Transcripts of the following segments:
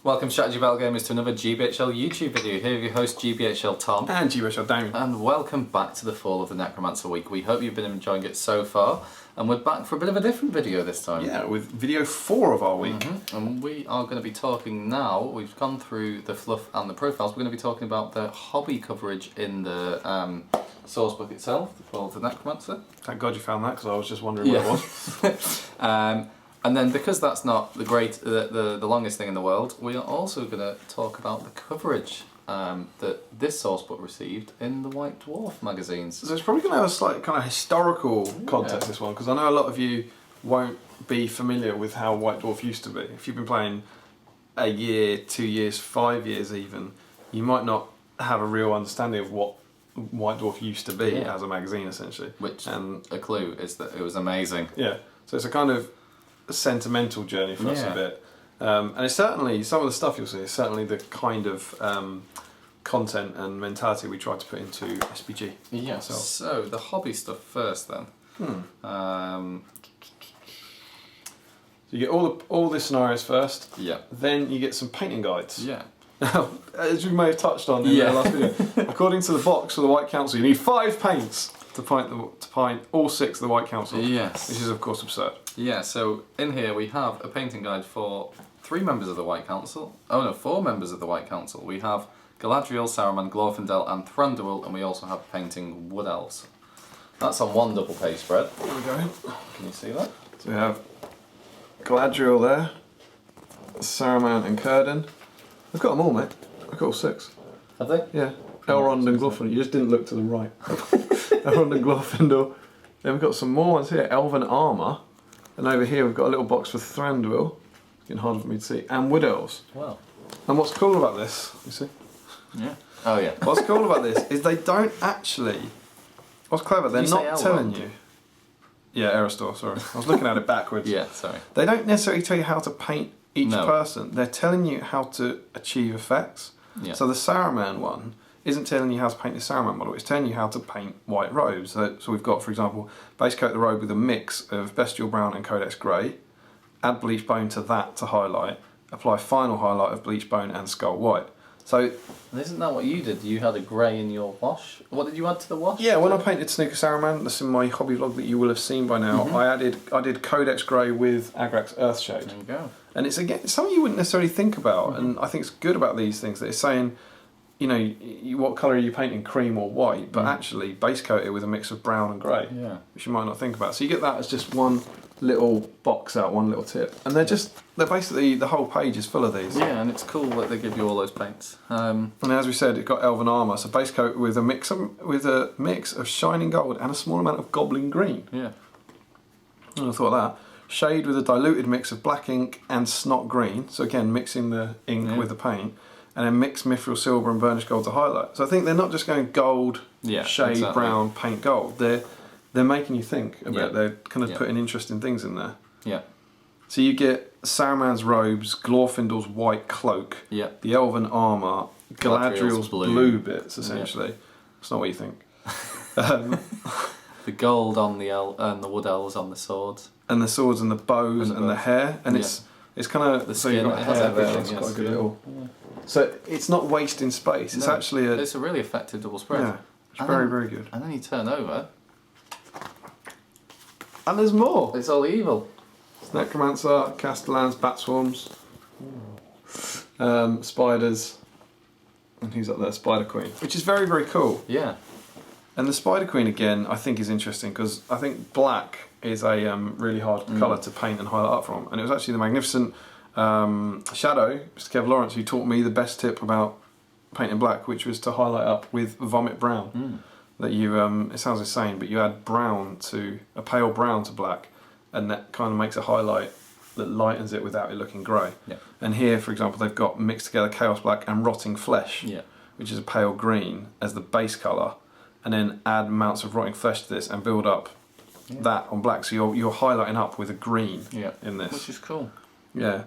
Welcome Strategy Battle Gamers to another GBHL YouTube video. Here with your host GBHL Tom. And GBHL Damian. And welcome back to the Fall of the Necromancer week. We hope you've been enjoying it so far. And we're back for a bit of a different video this time. Yeah, with video 4 of our week. And we are going to be talking now, we've gone through the fluff and the profiles, we're going to be talking about the hobby coverage in the Sourcebook itself, the Fall of the Necromancer. Thank God you found that, because I was just wondering what it was. And then, because that's not the longest thing in the world, we are also going to talk about the coverage that this Sourcebook received in the White Dwarf magazines. So it's probably going to have a slight kind of historical context, this one, because I know a lot of you won't be familiar with how White Dwarf used to be. If you've been playing a year, 2 years, 5 years even, you might not have a real understanding of what White Dwarf used to be as a magazine, essentially. Which, a clue is that it was amazing. Yeah, so it's a kind of sentimental journey for us a bit, and it's certainly some of the stuff you'll see is certainly the kind of content and mentality we try to put into SBG. Yeah. So the hobby stuff first, then. So you get all the scenarios first. Yeah. Then you get some painting guides. Yeah. Now, as we may have touched on in the last video, according to the box for the White Council, you need 5 paints to paint all 6 of the White Council. Yes. Which is of course absurd. Yeah, so in here we have a painting guide for 3 members of the White Council. Oh no, 4 members of the White Council. We have Galadriel, Saruman, Glorfindel and Thranduil, and we also have painting Wood Elves. That's on one double page spread. There we go. Can you see that? So we have Galadriel there, Saruman and Círdan. I've got them all, mate. I've got all 6. Have they? Yeah. Elrond and Glorfindel. You just didn't look to the right. Elrond and Glorfindel. Then we've got some more ones here. Elven Armour. And over here we've got a little box for Thranduil. It's getting harder for me to see. And Wood Elves. Wow. And what's cool about this, you see? Yeah. Oh yeah. What's cool about this is they don't actually... What's clever, they're not telling you... Yeah, Aristor, sorry. I was looking at it backwards. Yeah, sorry. They don't necessarily tell you how to paint each person. They're telling you how to achieve effects. Yeah. So the Saruman one isn't telling you how to paint the Saruman model, it's telling you how to paint white robes. So we've got, for example, base coat the robe with a mix of Bestial Brown and Codex Grey, add Bleach Bone to that to highlight, apply final highlight of Bleach Bone and Skull White. So, and isn't that what you did? You had a grey in your wash? What did you add to the wash? Yeah, when I painted Snooker Saruman, that's in my hobby vlog that you will have seen by now, I did Codex Grey with Agrax Earthshade. There you go. And it's something you wouldn't necessarily think about, and I think it's good about these things that it's saying, you know, what colour are you painting, cream or white, but actually base coat it with a mix of brown and grey, which you might not think about. So you get that as just one little box out, one little tip, and they're basically, the whole page is full of these. Yeah, and it's cool that they give you all those paints. And as we said, it got Elven Armour, so base coat with a mix of shining gold and a small amount of goblin green. Yeah. And I thought that. Shade with a diluted mix of black ink and snot green, so again mixing the ink with the paint, and then mix mithril silver and burnished gold to highlight. So I think they're not just going gold, shade, brown, paint gold. They're making you think a bit. They're kind of putting interesting things in there. Yeah. So you get Saruman's robes, Glorfindel's white cloak, the Elven armour, Galadriel's blue bits, essentially. That's not what you think. The gold on the Wood Elves on the swords. And the swords and the bows and the hair. And it's kind of... The skin, you've got it has hair everything. there, it's quite a good little... So it's not wasting space, it's actually a... It's a really effective double spread. Yeah, it's very, very good. And then you turn over... And there's more! It's all evil. It's Necromancer, Castellans, Bat Swarms, Spiders, and who's up there? Spider Queen. Which is very, very cool. Yeah. And the Spider Queen, again, I think is interesting, because I think black is a really hard colour to paint and highlight up from. And it was actually the magnificent Shadow, Mr. Kev Lawrence, who taught me the best tip about painting black, which was to highlight up with Vomit Brown. That you, it sounds insane, but you add brown to, a pale brown to black, and that kind of makes a highlight that lightens it without it looking grey. Yeah. And here, for example, they've got mixed together Chaos Black and Rotting Flesh, which is a pale green, as the base colour, and then add amounts of Rotting Flesh to this and build up that on black. So you're highlighting up with a green in this. Which is cool. Yeah.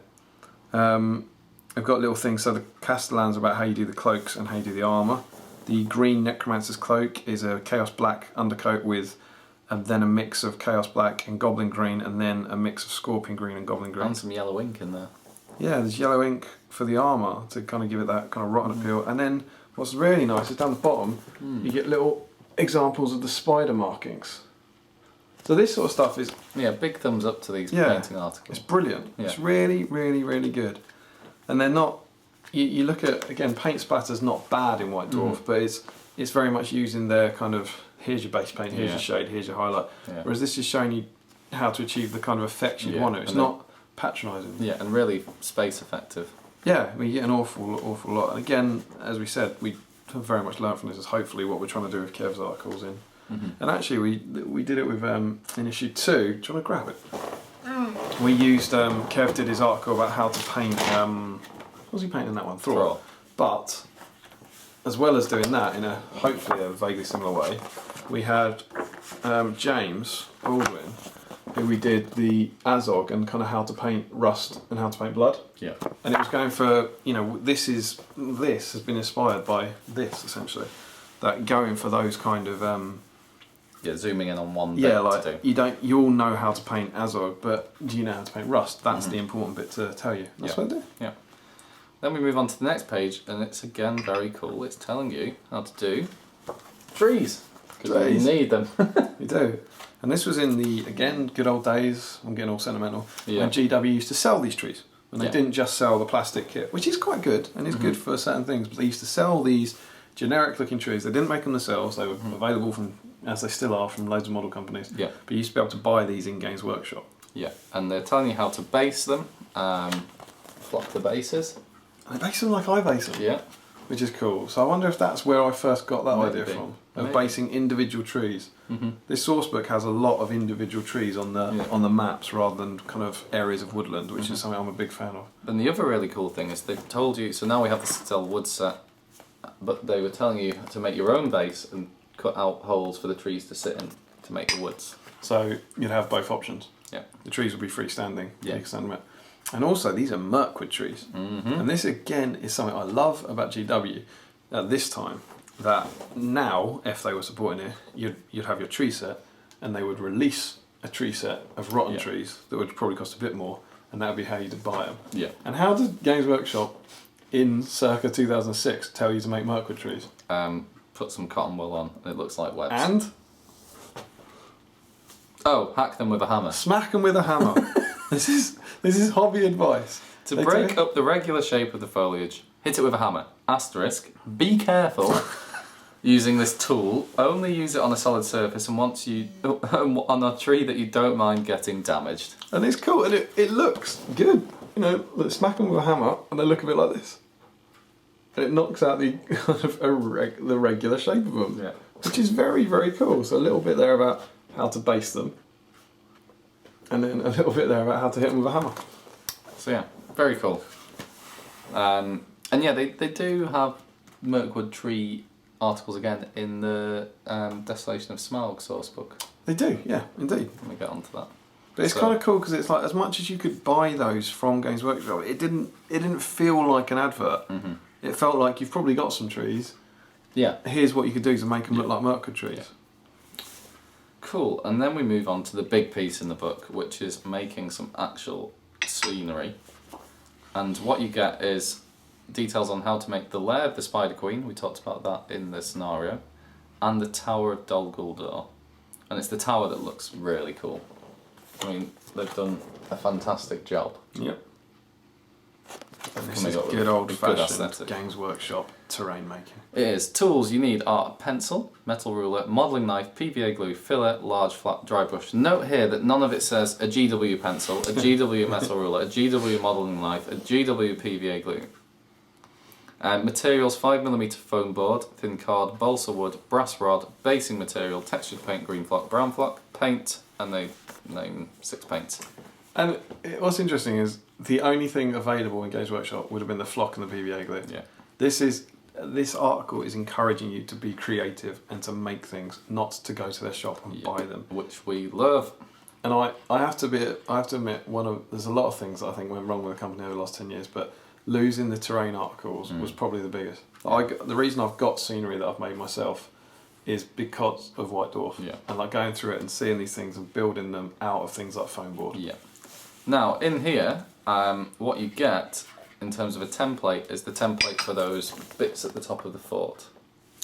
I've got little things, so the Castellans about how you do the cloaks and how you do the armour. The green Necromancer's cloak is a Chaos Black undercoat with then a mix of Chaos Black and Goblin Green, and then a mix of Scorpion Green and Goblin Green. And some yellow ink in there. Yeah, there's yellow ink for the armour to kind of give it that kind of rotten appeal. And then what's really nice is down the bottom, you get little examples of the spider markings. So this sort of stuff is... Yeah, big thumbs up to these painting articles. It's brilliant. Yeah. It's really, really, really good. And they're not... You look at, again, paint splatter's not bad in White Dwarf, but it's very much using their kind of, here's your base paint, here's your shade, here's your highlight. Yeah. Whereas this is showing you how to achieve the kind of effects you want. It's not patronising. Yeah, and really space effective. Yeah, we get an awful lot. And again, as we said, we have very much learned from this. Is hopefully what we're trying to do with Kev's articles in. And actually, we did it with in issue 2. Do you want to grab it? We used Kev did his article about how to paint. What was he painting that one? Thrall. But as well as doing that in a hopefully a vaguely similar way, we had James Baldwin, who we did the Azog and kind of how to paint rust and how to paint blood. Yeah. And it was going for, you know, this has been inspired by this essentially. That going for those kind of zooming in on one bit to do. You all know how to paint Azog, but do you know how to paint rust? That's the important bit to tell you. That's what I do. Yeah. Then we move on to the next page, and it's again very cool. It's telling you how to do trees. Because you need them. You do. And this was in the, again, good old days, I'm getting all sentimental, Yeah. when GW used to sell these trees. And they didn't just sell the plastic kit, which is quite good, and is good for certain things, but they used to sell these generic looking trees. They didn't make them themselves, they were available from, as they still are, from loads of model companies. Yeah. But you used to be able to buy these in Games Workshop. Yeah, and they're telling you how to base them, flock the bases. And they base them like I base them. Yeah. Which is cool. So I wonder if that's where I first got that Maybe. idea from, of basing individual trees. This source book has a lot of individual trees on the maps rather than kind of areas of woodland, which is something I'm a big fan of. And the other really cool thing is they've told you, so now we have the Citadel wood set, but they were telling you to make your own base and cut out holes for the trees to sit in to make the woods. So you'd have both options. Yeah. The trees would be freestanding. Yeah. You can stand them out. And also these are Mirkwood trees. And this again is something I love about GW at this time, that now, if they were supporting it, you'd have your tree set and they would release a tree set of rotten trees that would probably cost a bit more, and that would be how you'd buy them. Yeah. And how did Games Workshop in circa 2006 tell you to make Mirkwood trees? Put some cotton wool on and it looks like webs. And? Oh, hack them with a hammer. Smack them with a hammer. This is hobby advice. To break up the regular shape of the foliage, hit it with a hammer. Asterisk, be careful using this tool. Only use it on a solid surface and once you on a tree that you don't mind getting damaged. And it's cool, and it looks good. You know, smack them with a hammer and they look a bit like this. And it knocks out the kind of the regular shape of them. Yeah. Which is very, very cool. So a little bit there about how to base them. And then a little bit there about how to hit them with a hammer. So yeah, very cool. And yeah, they do have Mirkwood tree articles again in the Desolation of Smaug source book. They do, yeah, indeed. Let me get onto that. But it's kind of cool because it's like, as much as you could buy those from Games Workshop, it didn't feel like an advert. It felt like you've probably got some trees. Yeah. Here's what you could do to make them look like Mirkwood trees. Yeah. Cool, and then we move on to the big piece in the book, which is making some actual scenery. And what you get is details on how to make the lair of the Spider Queen, we talked about that in the scenario, and the Tower of Dol Guldur. And it's the tower that looks really cool. I mean, they've done a fantastic job. Yep. And this Coming is up with good a old-fashioned aesthetic. Games Workshop terrain making. It is. Tools you need are a pencil, metal ruler, modelling knife, PVA glue, filler, large flat dry brush. Note here that none of it says a GW pencil, a GW metal ruler, a GW modelling knife, a GW PVA glue. Materials 5mm foam board, thin card, balsa wood, brass rod, basing material, textured paint, green flock, brown flock, paint, and they name 6 paints. And what's interesting is the only thing available in Games Workshop would have been the flock and the PVA glue. Yeah. This article is encouraging you to be creative and to make things, not to go to their shop and buy them. Which we love. And I have to admit, there's a lot of things that I think went wrong with the company over the last 10 years, but losing the terrain articles was probably the biggest. The reason I've got scenery that I've made myself is because of White Dwarf. Yeah. And like going through it and seeing these things and building them out of things like foam board. Yeah. Now, in here, what you get in terms of a template is the template for those bits at the top of the fort.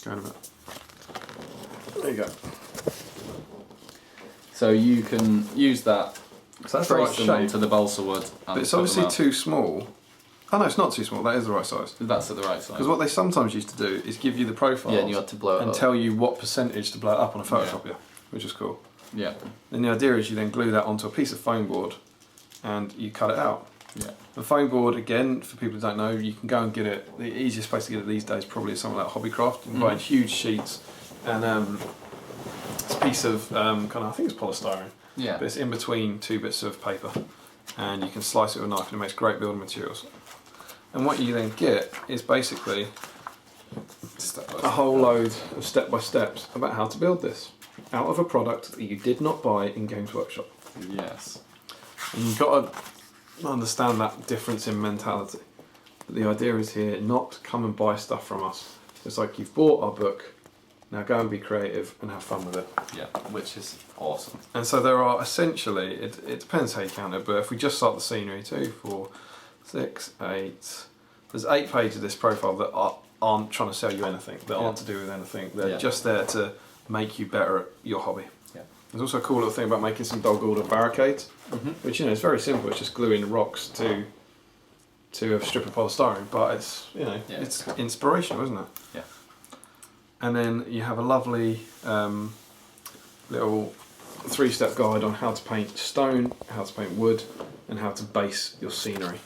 Go in a bit. There you go. So you can use that, So that's the trace right them shape. onto the balsa wood. But it's obviously too small. Oh no, it's not too small. That is the right size. That's at the right size. Because what they sometimes used to do is give you the profiles. Yeah, and you had to blow it and up. tell you what percentage to blow it up on a photocopier, which is cool. Yeah. And the idea is you then glue that onto a piece of foam board, and you cut it out. Yeah. The foam board, again, for people who don't know, you can go and get it. The easiest place to get it these days probably is something like Hobbycraft. You can buy in huge sheets, and it's a piece of kind of, I think it's polystyrene. Yeah. But it's in between two bits of paper, and you can slice it with a knife, and it makes great building materials. And what you then get is basically a whole load of step-by-steps about how to build this out of a product that you did not buy in Games Workshop. Yes. And you've got to understand that difference in mentality. But the idea is here, not come and buy stuff from us. It's like you've bought our book, now go and be creative and have fun with it. Yeah, which is awesome. And so there are essentially, it depends how you count it, but if we just start the scenery, 2, 4, 6, 8, there's 8 pages of this profile that aren't trying to sell you anything, that aren't to do with anything. They're just there to make you better at your hobby. Yeah. There's also a cool little thing about making some dog order barricades, which, you know, is very simple. It's just gluing rocks to a strip of polystyrene, but it's, you know, it's inspirational, isn't it? Yeah. And then you have a lovely little 3-step guide on how to paint stone, how to paint wood, and how to base your scenery.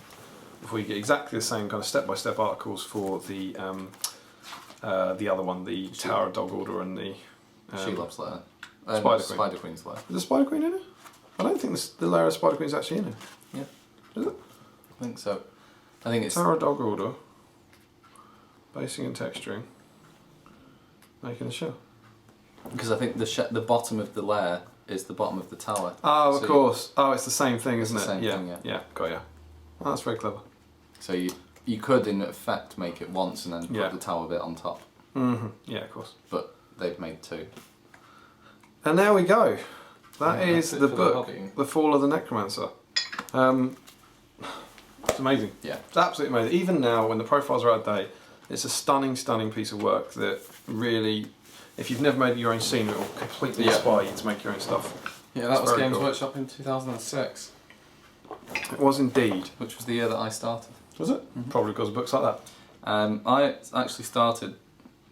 Before you get exactly the same kind of step-by-step articles for the other one, the Tower of Dog Order and the Shelob's lair. Spider Queen's lair. Is the Spider Queen in it? I don't think the lair of Spider Queen's actually in it. Yeah. Is it? I think so. I think it's... Tower of Dog Order, basing and texturing, making a shell. Because I think the bottom of the lair is the bottom of the tower. Oh, So of course. Oh, it's the same thing, isn't the it? same Yeah, thing, yeah. yeah, got ya. Oh, that's very clever. So you could, in effect, make it once and then put the tower bit on top. Yeah, of course. But they've made 2. And there we go. That Yeah, is that's it the for the book, hobby. The Fall of the Necromancer. It's amazing. Yeah. It's absolutely amazing. Even now, when the profiles are out of date, it's a stunning, stunning piece of work that really, if you've never made your own scene, it will completely inspire you to make your own stuff. Yeah, that It's was very Games cool. Workshop in 2006, It was indeed. which was the year that I started. Was it? Probably because of books like that. I actually started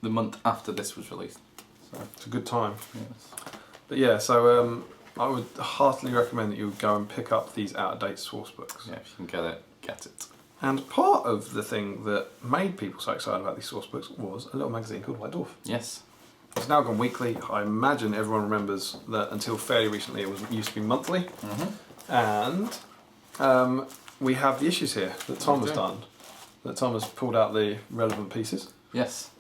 the month after this was released. So, It's a good time. yes. But yeah, so I would heartily recommend that you go and pick up these out-of-date source books. Yeah, if you can get it, get it. And part of the thing that made people so excited about these source books was a little magazine called White Dwarf. Yes. It's now gone weekly. I imagine everyone remembers that until fairly recently it used to be monthly. And we have the issues here that Tom has done. That Tom has pulled out the relevant pieces. Yes.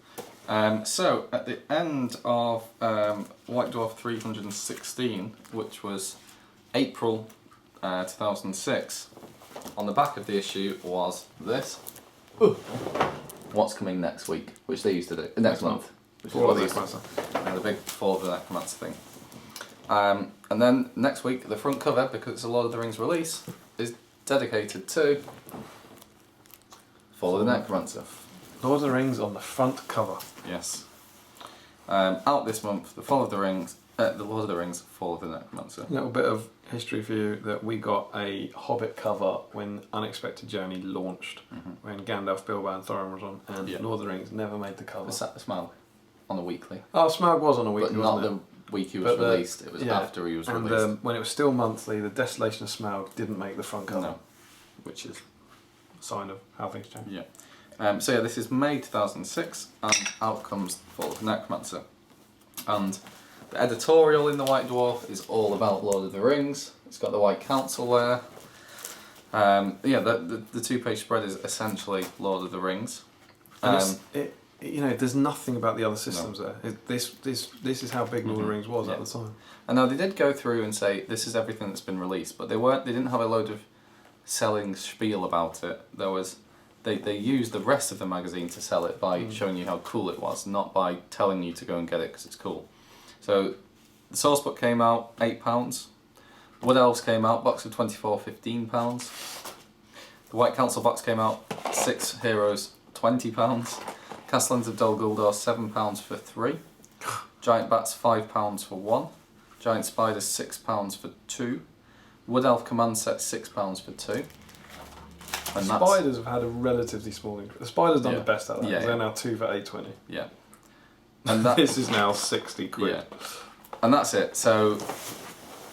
So at the end of White Dwarf 316, which was April 2006, on the back of the issue was this. What's coming next week, which they used to do next month, which is what they used to do. The big Fall of the Necromancer thing. And then next week, the front cover, because it's a Lord of the Rings release, is dedicated to Fall of the Necromancer. Lord of the Rings on the front cover. Yes. Out this month, the Lord of the Rings, Fall of the Necromancer. A little bit of history for you that we got a Hobbit cover when Unexpected Journey launched, when Gandalf, Bilbo and Thorin was on, and Lord of the Rings never made the cover. It sat the Smaug on a weekly. Oh, Smaug was on a weekly, But not wasn't the week he was released, it was after he was and, released. when it was still monthly, the Desolation of Smaug didn't make the front cover. No. Which is a sign of how things change. Yeah. So yeah, this is May 2006, and out comes Fall of the Necromancer. And the editorial in the White Dwarf is all about Lord of the Rings. It's got the White Council there. The 2-page spread is essentially Lord of the Rings. And there's nothing about the other systems there. This is how big Lord of the Rings was at the time. And now they did go through and say this is everything that's been released, but they didn't have a load of selling spiel about it. They used the rest of the magazine to sell it by showing you how cool it was, not by telling you to go and get it because it's cool. So the Sourcebook came out £8. Wood Elves came out, box of 24, £15. The White Council box came out, 6 heroes, £20. Castellans of Dol Guldur, £7 for 3. Giant Bats, £5 for 1. Giant Spiders, £6 for 2. Wood Elf Command Set, £6 for 2. And Spiders have had a relatively small increase. The Spiders done the best out of that. Yeah, They're now 2 for 8.20. Yeah. And that, this is now 60 quid. Yeah. And that's it. So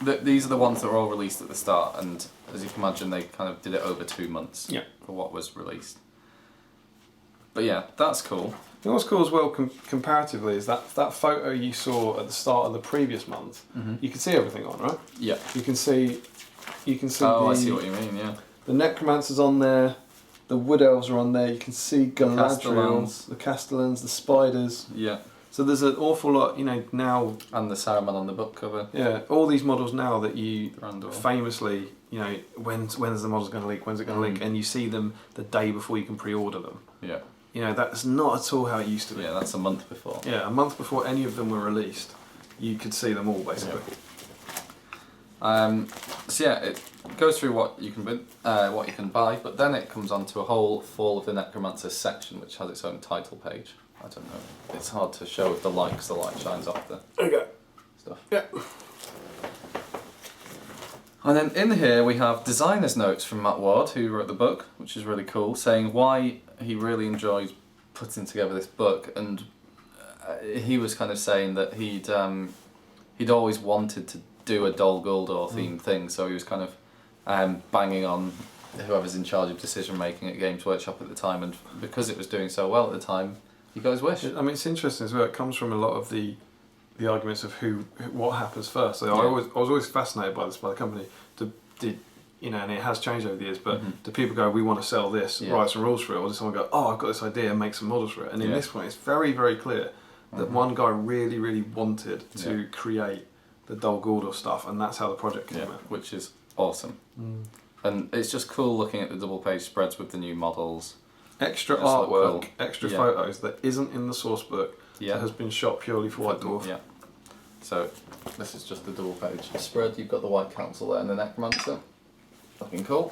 these are the ones that were all released at the start, and as you can imagine, they kind of did it over 2 months for what was released. But yeah, that's cool. You know what's cool as well, comparatively, is that photo you saw at the start of the previous month. You can see everything on, right? Yeah. You can see. Oh, I see what you mean. Yeah. The Necromancer's on there. The Wood Elves are on there. You can see Galadriel, the Castellans, the Spiders. Yeah. So there's an awful lot, you know, now. And the Saruman on the book cover. Yeah, all these models now that you Thranduil. famously, you know, when's the models going to leak? When's it going to leak? And you see them the day before you can pre-order them. Yeah. You know, that's not at all how it used to be. Yeah, that's a month before. Yeah, a month before any of them were released, you could see them all basically. Yeah. So yeah, it goes through what you can buy, but then it comes on to a whole Fall of the Necromancer section, which has its own title page. I don't know. It's hard to show with the light because the light shines off the stuff. Yeah. And then in here we have designer's notes from Matt Ward, who wrote the book, which is really cool, saying why he really enjoyed putting together this book, and he was kind of saying that he'd always wanted to do a Dol Guldur themed thing, so he was kind of banging on whoever's in charge of decision making at Games Workshop at the time, and because it was doing so well at the time, he got his wish. I mean, it's interesting as well. It comes from a lot of the arguments of what happens first. So I was always fascinated by this by the company. You know, and it has changed over the years. But do people go, we want to sell this, write some rules for it, or does someone go, oh, I've got this idea, and make some models for it? And in this one, it's very, very clear that one guy really, really wanted to create the Dol Guldur stuff, and that's how the project came out. Which is awesome. And it's just cool looking at the double page spreads with the new models. Extra artwork, extra photos that isn't in the source book that has been shot purely for White Dwarf. Yeah. So this is just the double page spread. You've got the White Council there and the Necromancer. Looking cool.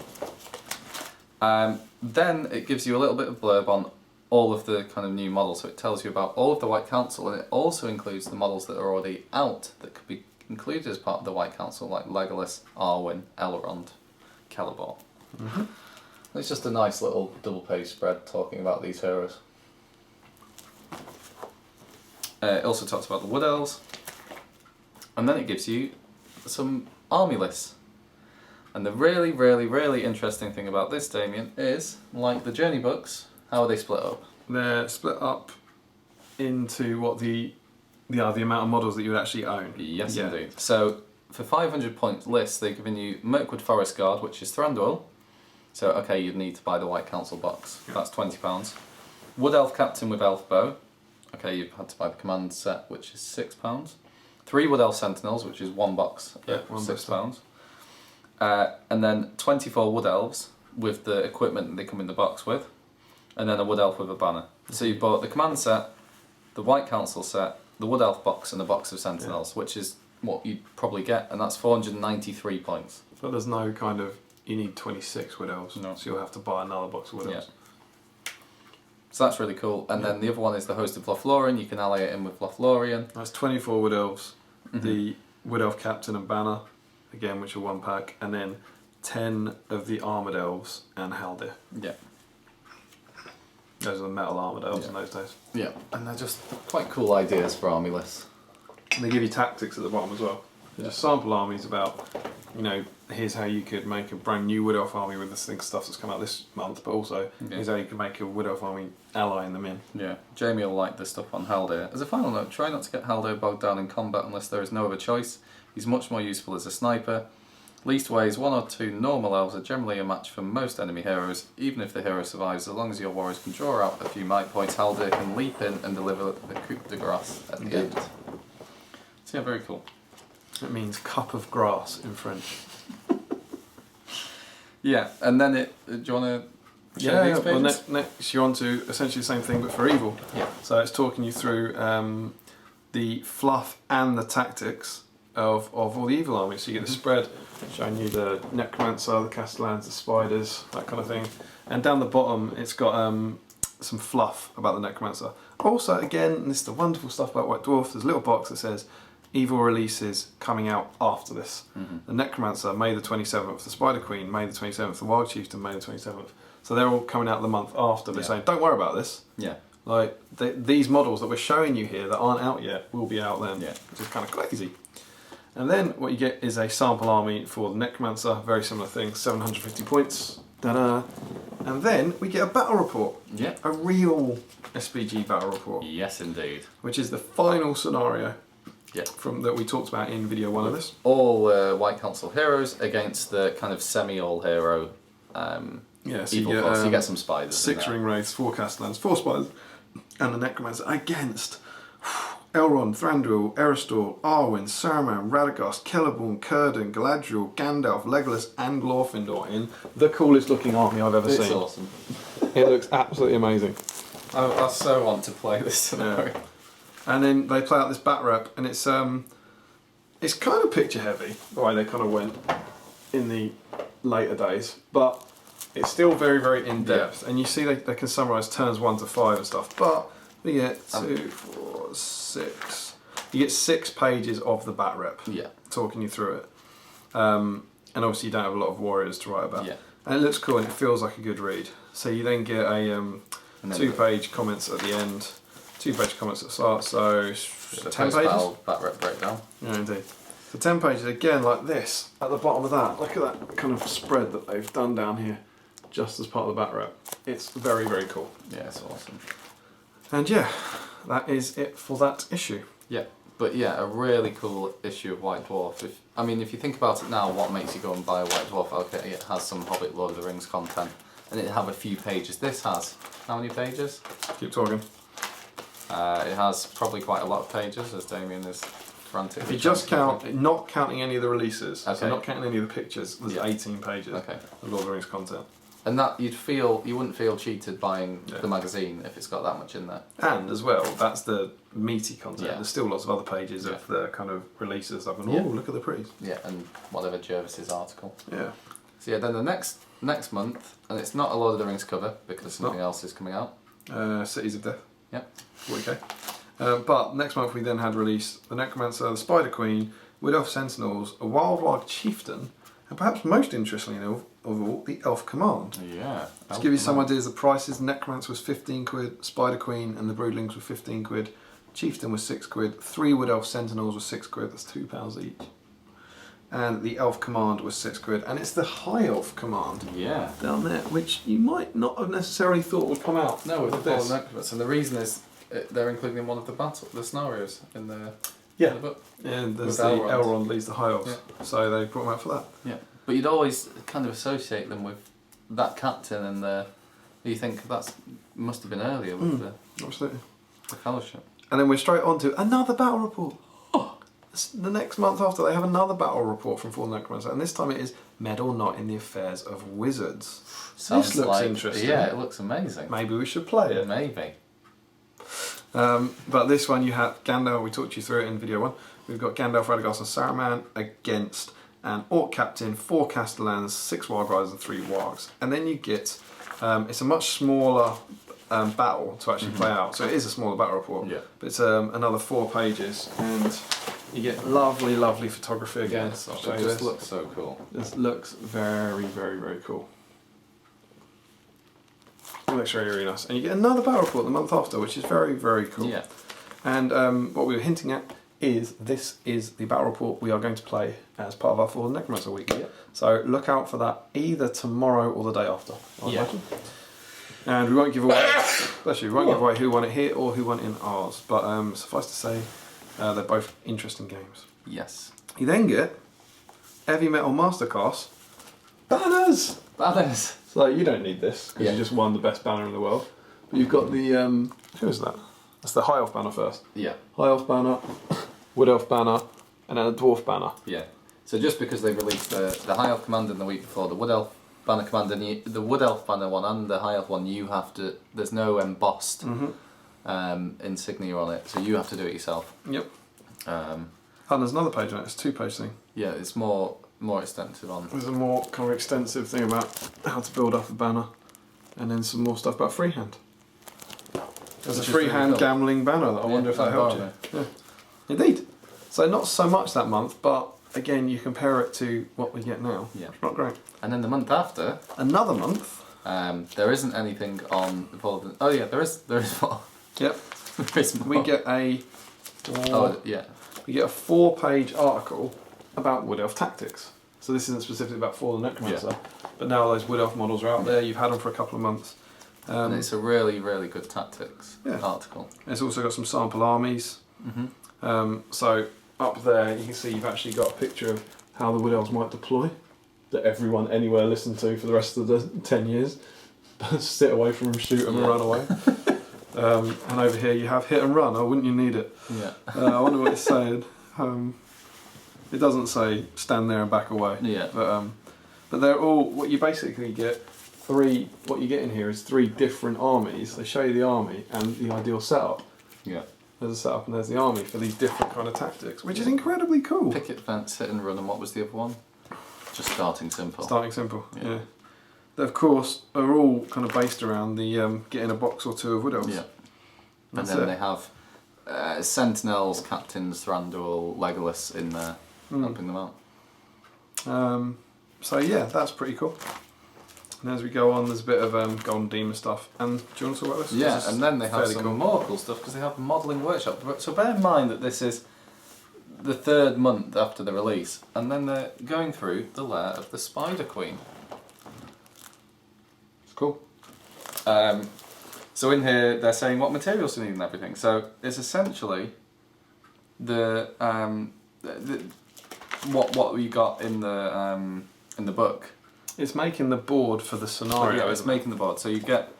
Then it gives you a little bit of blurb on all of the kind of new models. So it tells you about all of the White Council, and it also includes the models that are already out that could be included as part of the White Council, like Legolas, Arwen, Elrond, Celeborn. It's just a nice little double page spread talking about these heroes. It also talks about the Wood Elves, and then it gives you some army lists. And the really, really, really interesting thing about this, Damian, is, like the journey books, how are they split up? They're split up into what the amount of models that you would actually own. Yes, indeed. So for 500 points list, they've given you Mirkwood Forest Guard, which is Thranduil. So okay, you'd need to buy the White Council box. That's £20. Wood Elf Captain with Elf Bow. Okay, you've had to buy the command set, which is £6. 3 Wood Elf Sentinels, which is one box at £6. And then 24 Wood Elves with the equipment that they come in the box with, and then a Wood Elf with a banner. So you bought the command set, the White Council set, the Wood Elf box, and the box of Sentinels, which is what you'd probably get, and that's 493 points. But there's no kind of, you need 26 Wood Elves, so you'll have to buy another box of Wood Elves. So that's really cool. And then the other one is the Host of Lothlorien. You can ally it in with Lothlorien. That's 24 Wood Elves, the Wood Elf Captain and Banner, again, which are one pack, and then 10 of the Armoured Elves and Haldir. Yeah. Those are the metal Armoured Elves in those days. Yeah, and they're just quite cool ideas for army lists. And they give you tactics at the bottom as well. They're just sample armies about, you know, here's how you could make a brand new Wood Elf army with this stuff that's come out this month, but also here's how you can make a Wood Elf army allying them in. Yeah, Jamie will like the stuff on Haldir. As a final note, try not to get Haldir bogged down in combat unless there is no other choice. He's much more useful as a sniper. Leastways, 1 or 2 normal elves are generally a match for most enemy heroes. Even if the hero survives, as long as your warriors can draw out a few might points, Haldir can leap in and deliver the coup de grace at the end. So yeah, very cool. It means cup of grass in French. Yeah, and then do you want to show these pages? Well, next you're on to essentially the same thing but for evil. Yeah. So it's talking you through the fluff and the tactics of all the evil armies. So you get the spread showing you the Necromancer, the Castellans, the Spiders, that kind of thing. And down the bottom, it's got some fluff about the Necromancer. Also, again, and this is the wonderful stuff about White Dwarf, there's a little box that says evil releases coming out after this. The Necromancer, May the 27th. The Spider Queen, May the 27th. The Wild Chieftain, May the 27th. So they're all coming out the month after, but saying, don't worry about this. Yeah. Like, these models that we're showing you here that aren't out yet will be out then, which is kind of crazy. And then what you get is a sample army for the Necromancer, very similar thing, 750 points. Ta-da! And then we get a battle report. Yeah. A real SPG battle report. Yes, indeed. Which is the final scenario from that we talked about in video 1 of this. All White Council heroes against the kind of semi-all hero So evil force. So you get some spiders. 6 ring wraiths, 4 castellans, 4 spiders, and the Necromancer against Elrond, Thranduil, Erestor, Arwen, Saruman, Radagast, Celeborn, Círdan, Galadriel, Gandalf, Legolas, and Glorfindor in the coolest looking army I've ever seen. It's awesome. It looks absolutely amazing. I so want to play this scenario. Yeah. And then they play out this bat rep, and it's kind of picture heavy the way they kind of went in the later days, but it's still very, very in depth. And you see they can summarise turns 1 to 5 and stuff. But we get 2, 4, 6. You get 6 pages of the bat rep. Yeah. Talking you through it. And obviously you don't have a lot of warriors to write about. Yeah. And it looks cool and it feels like a good read. So you then get a 2-page comments at the end. 2-page comments at the start, so 10 pages? Bat rep breakdown. Yeah, indeed. So 10 pages again, like this, at the bottom of that. Look at that kind of spread that they've done down here, just as part of the bat rep. It's very, very cool. Yeah, it's awesome. And yeah, that is it for that issue. Yeah, but yeah, a really cool issue of White Dwarf. If you think about it now, what makes you go and buy a White Dwarf? Okay, it has some Hobbit Lord of the Rings content, and it have a few pages. This has, how many pages? Keep talking. It has probably quite a lot of pages, as Damian is frantic. If you just count, not counting any of the releases, okay. so not counting any of the pictures, there's 18 pages of Lord of the Rings content. And that you wouldn't feel cheated buying the magazine if it's got that much in there. And as well, that's the meaty content. Yeah. There's still lots of other pages of the kind of releases. I've gone, oh, look at the pre's. Yeah, and whatever Jervis's article. Yeah. So yeah, then the next month, and it's not a Lord of the Rings cover because something else is coming out. Cities of Death. Yep. 40k. But next month we then had released the Necromancer, the Spider Queen, Wood Elf Sentinels, a Wild Chieftain, and perhaps most interestingly of all, the Elf Command. Yeah. To give you some ideas of prices, Necromancer was 15 quid, Spider Queen and the Broodlings were 15 quid, Chieftain was 6 quid, 3 Wood Elf Sentinels were 6 quid, that's £2 each. And the Elf Command was 6 quid, and it's the High Elf Command down there, which you might not have necessarily thought would come out. No, with this. Necromancer, and the reason is they're including one of the scenarios in the book. And there's With Elrond leads the High Elves, so they brought them out for that. Yeah, but you'd always kind of associate them with that captain, and you think that must have been earlier with Absolutely. the Fellowship. And then we're straight on to another battle report. The next month after, they have another battle report from Fallen Necromancer, and this time it is Meddle Not in the Affairs of Wizards. Sounds this looks interesting. Yeah, it looks amazing. Maybe we should play it. Maybe. But this one you have Gandalf, we talked you through it in video 1. We've got Gandalf, Radagast and Saruman against an Orc Captain, 4 Castellans, 6 Warg Riders and 3 Wargs. And then you get, it's a much smaller battle to actually play out. So it is a smaller battle report. Yeah. But it's another 4 pages, and you get lovely, lovely photography again. It just looks so cool. This looks very, very, very cool. It looks really, really nice. And you get another battle report the month after, which is very, very cool. Yeah. And what we were hinting at is this is the battle report we are going to play as part of our Fallen Necromancer week. Yeah. So look out for that either tomorrow or the day after. I Yeah. imagine. And we won't give away, bless you, we won't give away who won it here or who won it in ours. But suffice to say, they're both interesting games. Yes. You then get Heavy Metal Masterclass banners. Banners. So you don't need this because you just won the best banner in the world. But you've got the who is that? That's the High Elf banner first. Yeah. High Elf banner, Wood Elf banner, and then a Dwarf banner. Yeah. So just because they released the High Elf Commander in the week before, the Wood Elf banner commander, the Wood Elf banner one and the High Elf one, you have to. There's no embossed insignia on it, so you have to do it yourself. Yep. Oh, there's another page on it. It's a 2-page thing. Yeah, it's more extensive on. There's a more kind of extensive thing about how to build up a banner, and then some more stuff about freehand. There's a Which is really freehand cool. gambling banner that I wonder if that helped you. Yeah. Indeed. So not so much that month, but again, you compare it to what we get now. Yeah. It's not great. And then the month after, Another month. there isn't anything on the Paul. Oh yeah, there is more. Yep. There is more. We get a. Oh yeah. We get a 4-page article about Wood Elf tactics. So this isn't specifically about For the Necromancer, but now those Wood Elf models are out there. You've had them for a couple of months. And it's a really, really good tactics article. It's also got some sample armies. Mm-hmm. So up there you can see you've actually got a picture of how the Wood Elves might deploy, that everyone anywhere listened to for the rest of the 10 years. Sit away from them, shoot them and run away. And over here you have hit and run. Oh, wouldn't you need it? Yeah. I wonder what it's saying. It doesn't say stand there and back away. Yeah. But they're all, what you basically get, what you get in here is 3 different armies. They show you the army and the ideal setup. Yeah. There's a setup and there's the army for these different kind of tactics, which is incredibly cool. Picket fence, hit and run, and what was the other one? Just starting simple. Starting simple, yeah. They, of course, are all kind of based around the getting a box or 2 of Wood Elves. Yeah. And That's then it. they have Sentinels, Captains, Thranduil, Legolas in there, helping them out. So yeah, that's pretty cool. And as we go on, there's a bit of Golden Demon stuff. And do you want to talk about this? Yeah, This is and then they have fairly some cool. more cool stuff because they have a modelling workshop. So bear in mind that this is the 3rd month after the release, and then they're going through the lair of the Spider Queen. It's cool. So in here they're saying what materials you need and everything. So it's essentially the what we got in the book. It's making the board for the scenario. Yeah, it's making the board. So you get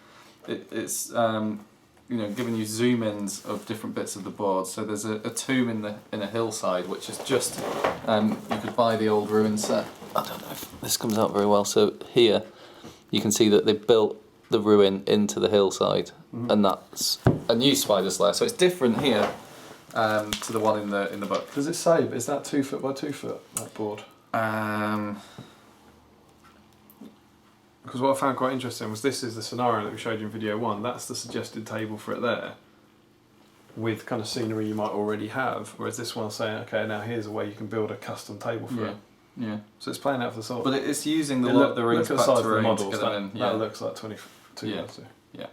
it's giving you zoom ins of different bits of the board. So there's a tomb in a hillside, which is just you could buy the old ruin set. I don't know if this comes out very well. So here you can see that they built the ruin into the hillside, and that's a new spider's lair. So it's different here to the one in the book. Does it say? Is that 2 foot by 2 foot? That board. Because what I found quite interesting was this is the scenario that we showed you in video 1. That's the suggested table for it there, with kind of scenery you might already have. Whereas this one's saying, okay, now here's a way you can build a custom table for it. Yeah. So it's playing out for the sort. But it's using the look, the rings look at the back size of the terrain to models. get them in. That looks like 22 Yeah. by 2. Yeah.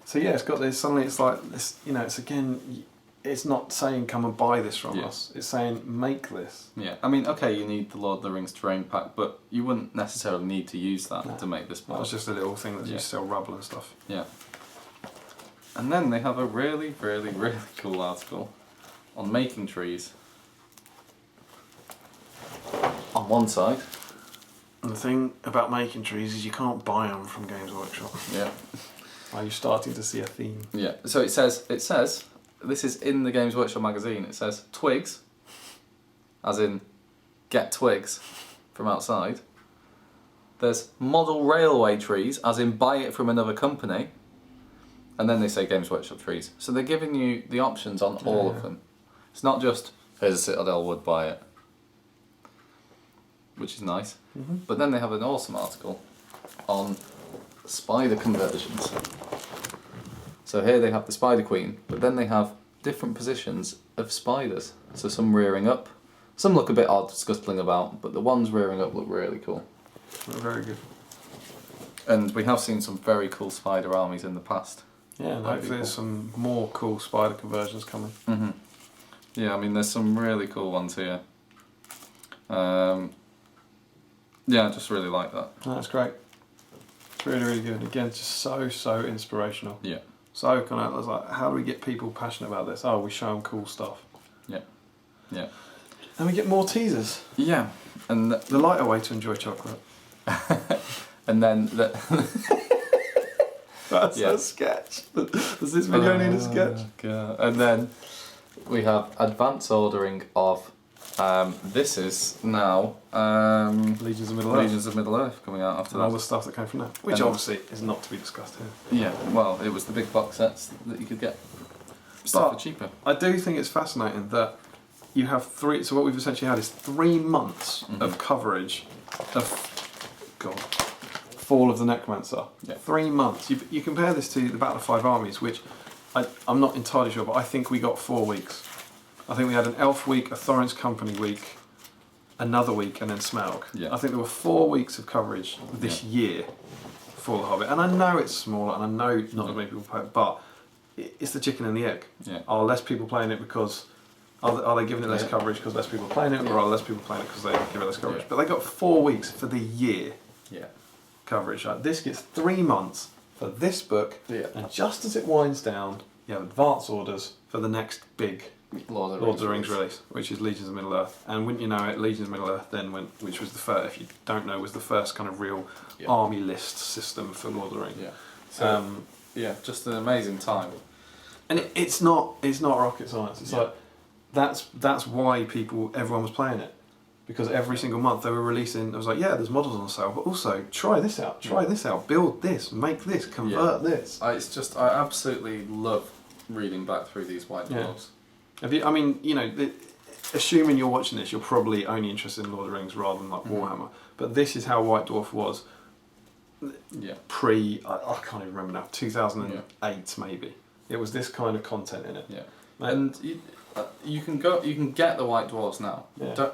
So yeah, it's got this. Suddenly, it's like this. It's again. It's not saying come and buy this from us. It's saying make this. Yeah, I mean, okay, you need the Lord of the Rings terrain pack, but you wouldn't necessarily need to use that to make this That board. was just a little thing that you sell rubble and stuff. Yeah. And then they have a really, really, really cool article on making trees. On one side. And the thing about making trees is you can't buy them from Games Workshop. Yeah. Are you starting to see a theme? Yeah. So it says, this is in the Games Workshop magazine, it says twigs, as in get twigs from outside. There's model railway trees, as in buy it from another company. And then they say Games Workshop trees. So they're giving you the options on all of them. It's not just, here's a Citadel wood, buy it. Which is nice. But then they have an awesome article on spider conversions. So here they have the Spider Queen, but then they have different positions of spiders. So some rearing up, some look a bit odd, scuttling about, but the ones rearing up look really cool. Very good. And we have seen some very cool spider armies in the past. Yeah, and hopefully there's some more cool spider conversions coming. Yeah, I mean there's some really cool ones here. Yeah, I just really like that. That's great. It's really, really good. Again, just so inspirational. Yeah. So kind of, I was like, how do we get people passionate about this? Oh, we show them cool stuff. Yeah. Yeah. And we get more teasers. Yeah. And The lighter way to enjoy chocolate. and then That's a sketch. Does this video need a sketch? God. And then we have advance ordering of this is now Legions of Middle Earth. Legions of Middle Earth coming out after And all that. the stuff that came from that. Which And- obviously is not to be discussed here. Yeah, well, it was the big box sets that you could get stuff for cheaper. I do think it's fascinating that you have three. So what we've essentially had is 3 months of coverage of Fall of the Necromancer. Yeah. 3 months. You compare this to the Battle of Five Armies, which I'm not entirely sure, but I think we got 4 weeks. I think we had an Elf week, a Thorin's Company week, another week, and then Smaug. Yeah. I think there were 4 weeks of coverage this year for The Hobbit. And I know it's smaller, and I know not as many people play it, but it's the chicken and the egg. Yeah. Are less people playing it because... Are they giving it less coverage because less people are playing it, or are less people playing it because they give it less coverage? Yeah. But they got 4 weeks for the year coverage. Right? This gets 3 months for this book, and just as it winds down, you have advance orders for the next big Lord of the Rings release, which is Legions of Middle-earth. And wouldn't you know it, Legions of Middle-earth then went, which was the first, if you don't know, was the first kind of real army list system for Lord of the Rings. Yeah. So, just an amazing time. And it's not rocket science. It's like that's why everyone was playing it, because every single month they were releasing. I was like, there's models on sale, but also try this out, build this, make this, convert this. I absolutely love reading back through these White Dwarfs. Assuming you're watching this, you're probably only interested in Lord of the Rings rather than like Warhammer. But this is how White Dwarf was. I can't even remember now. 2008 maybe. It was this kind of content in it. Yeah. And you can get the White Dwarfs now. Yeah.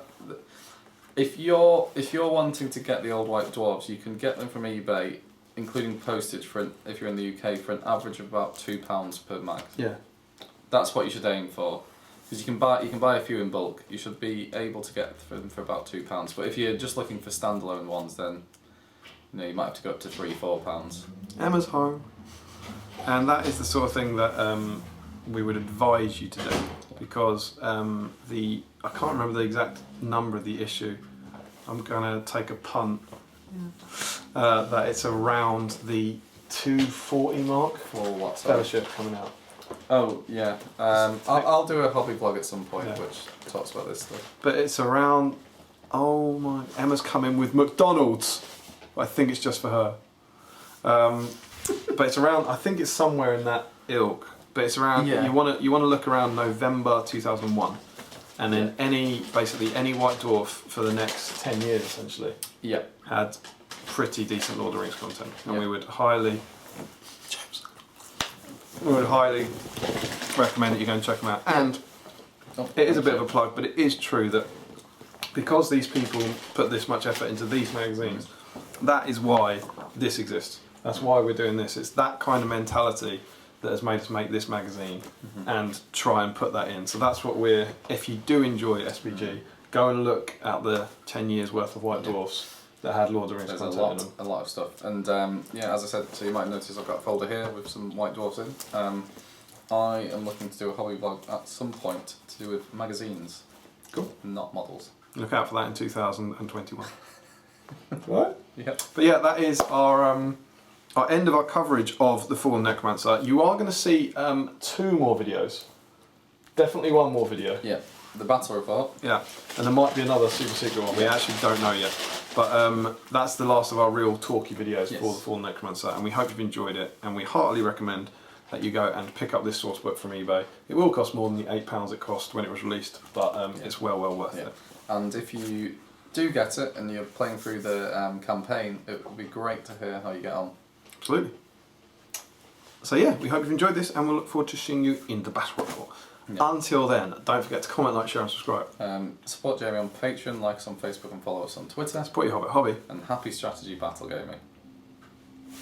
If you're wanting to get the old White Dwarfs, you can get them from eBay, including postage if you're in the UK, for an average of about £2 per mag. Yeah. That's what you should aim for, because you can buy a few in bulk. You should be able to get them for about £2. But if you're just looking for standalone ones, then you might have to go up to £3-4. Emma's home, and that is the sort of thing that we would advise you to do, because I can't remember the exact number of the issue. I'm gonna take a punt that it's around the 240 mark for what Fellowship coming out. Oh yeah, I'll do a hobby vlog at some point which talks about this stuff. But it's around. Oh my! Emma's coming with McDonald's. I think it's just for her. But it's around. I think it's somewhere in that ilk. But it's around. Yeah. You want to look around November 2001, and then any White Dwarf for the next 10 years essentially. Yeah. Had pretty decent Lord of the Rings content, and we would highly recommend that you go and check them out. And it is a bit of a plug, but it is true that because these people put this much effort into these magazines, that is why this exists. That's why we're doing this. It's that kind of mentality that has made us make this magazine and try and put that in. So that's what if you do enjoy SBG, go and look at the 10 years worth of White Dwarfs that had Lord of the Rings There's content in them. a lot of stuff. And as I said, so you might notice I've got a folder here with some White Dwarfs in. I am looking to do a hobby vlog at some point to do with magazines. Cool. Not models. Look out for that in 2021. Right? Yeah. But yeah, that is our end of our coverage of the Fallen Necromancer. You are going to see 2 more videos. Definitely 1 more video. Yeah. The battle report. Yeah. And there might be another super secret one. We actually don't know yet. But that's the last of our real talky videos for the Fallen Necromancer, and we hope you've enjoyed it, and we heartily recommend that you go and pick up this source book from eBay. It will cost more than the £8 it cost when it was released, but it's well worth it. And if you do get it and you're playing through the campaign, it would be great to hear how you get on. Absolutely. So yeah, we hope you've enjoyed this, and we'll look forward to seeing you in the battle report. Yeah. Until then, don't forget to comment, like, share and subscribe. Support Jamie on Patreon, like us on Facebook and follow us on Twitter. Support your hobby. And happy strategy battle gaming.